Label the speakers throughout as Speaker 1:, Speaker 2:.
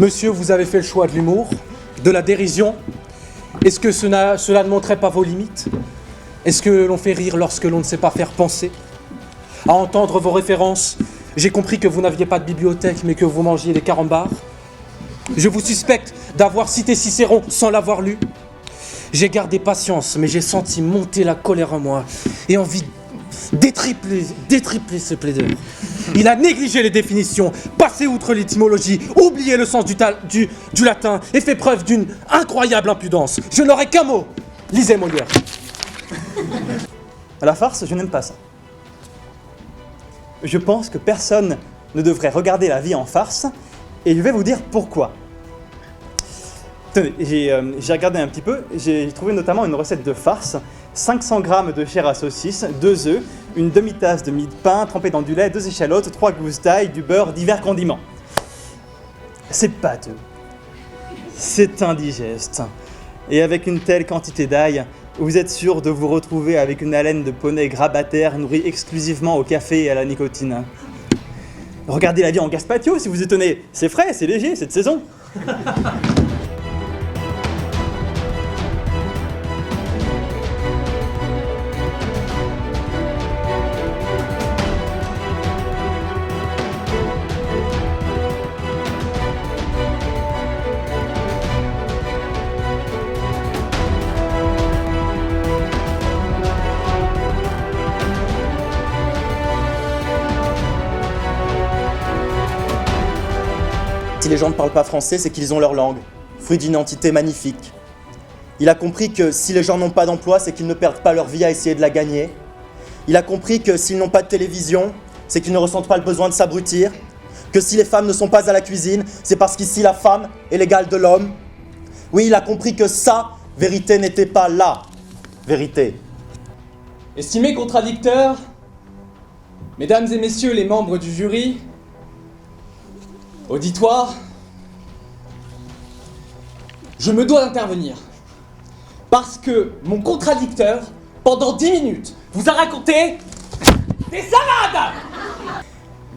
Speaker 1: Monsieur, vous avez fait le choix de l'humour, de la dérision. Est-ce que cela ne montrait pas vos limites? Est-ce que l'on fait rire lorsque l'on ne sait pas faire penser? À entendre vos références, j'ai compris que vous n'aviez pas de bibliothèque, mais que vous mangiez des carambars. Je vous suspecte d'avoir cité Cicéron sans l'avoir lu. J'ai gardé patience, mais j'ai senti monter la colère en moi et envie d'étripler ce plaideur. Il a négligé les définitions, passé outre l'étymologie, oublié le sens du latin et fait preuve d'une incroyable impudence. Je n'aurai qu'un mot. Lisez Molière.
Speaker 2: La farce, je n'aime pas ça. Je pense que personne ne devrait regarder la vie en farce, et je vais vous dire pourquoi. Tenez, j'ai regardé un petit peu, j'ai trouvé notamment une recette de farce. 500 g de chair à saucisse, 2 œufs, une demi-tasse de mie de pain trempée dans du lait, 2 échalotes, 3 gousses d'ail, du beurre, divers condiments. C'est pâteux. C'est indigeste. Et avec une telle quantité d'ail, vous êtes sûr de vous retrouver avec une haleine de poney grabataire nourrie exclusivement au café et à la nicotine. Regardez la vie en Gaspatio si vous étonnez. C'est frais, c'est léger, c'est de saison.
Speaker 3: Si les gens ne parlent pas français, c'est qu'ils ont leur langue, fruit d'une identité magnifique. Il a compris que si les gens n'ont pas d'emploi, c'est qu'ils ne perdent pas leur vie à essayer de la gagner. Il a compris que s'ils n'ont pas de télévision, c'est qu'ils ne ressentent pas le besoin de s'abrutir. Que si les femmes ne sont pas à la cuisine, c'est parce qu'ici la femme est l'égale de l'homme. Oui, il a compris que sa vérité n'était pas la vérité.
Speaker 4: Estimés contradicteurs, mesdames et messieurs les membres du jury, auditoire, je me dois d'intervenir. Parce que mon contradicteur, pendant 10 minutes, vous a raconté des salades!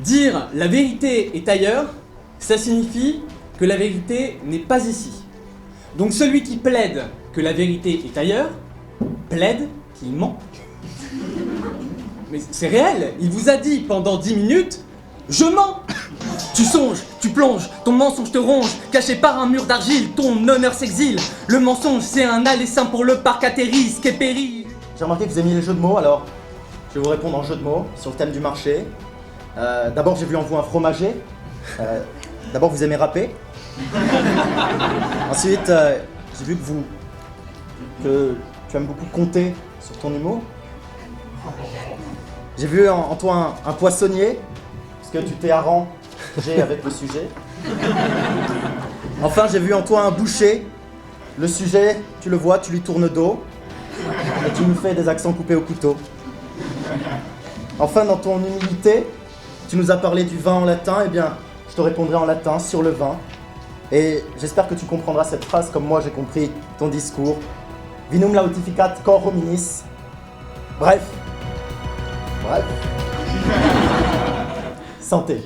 Speaker 4: Dire la vérité est ailleurs, ça signifie que la vérité n'est pas ici. Donc celui qui plaide que la vérité est ailleurs, plaide qu'il ment. Mais c'est réel, il vous a dit pendant 10 minutes, je mens! Tu songes, tu plonges, ton mensonge te ronge, caché par un mur d'argile, ton honneur s'exile. Le mensonge, c'est un aller sain pour le parc à tes risques et périls.
Speaker 3: J'ai remarqué que vous aimiez les jeux de mots, alors je vais vous répondre en jeu de mots sur le thème du marché. D'abord, j'ai vu en vous un fromager. D'abord, vous aimez rapper. Ensuite, j'ai vu que tu aimes beaucoup compter sur ton humour. J'ai vu en toi un poissonnier, parce que tu t'es arrangé avec le sujet. Enfin, j'ai vu en toi un boucher. Le sujet, tu le vois, tu lui tournes dos. Et tu nous fais des accents coupés au couteau. Enfin, dans ton humilité, tu nous as parlé du vin en latin. Eh bien, je te répondrai en latin sur le vin. Et j'espère que tu comprendras cette phrase comme moi j'ai compris ton discours. Vinum lautificat cor hominis. Bref. Santé.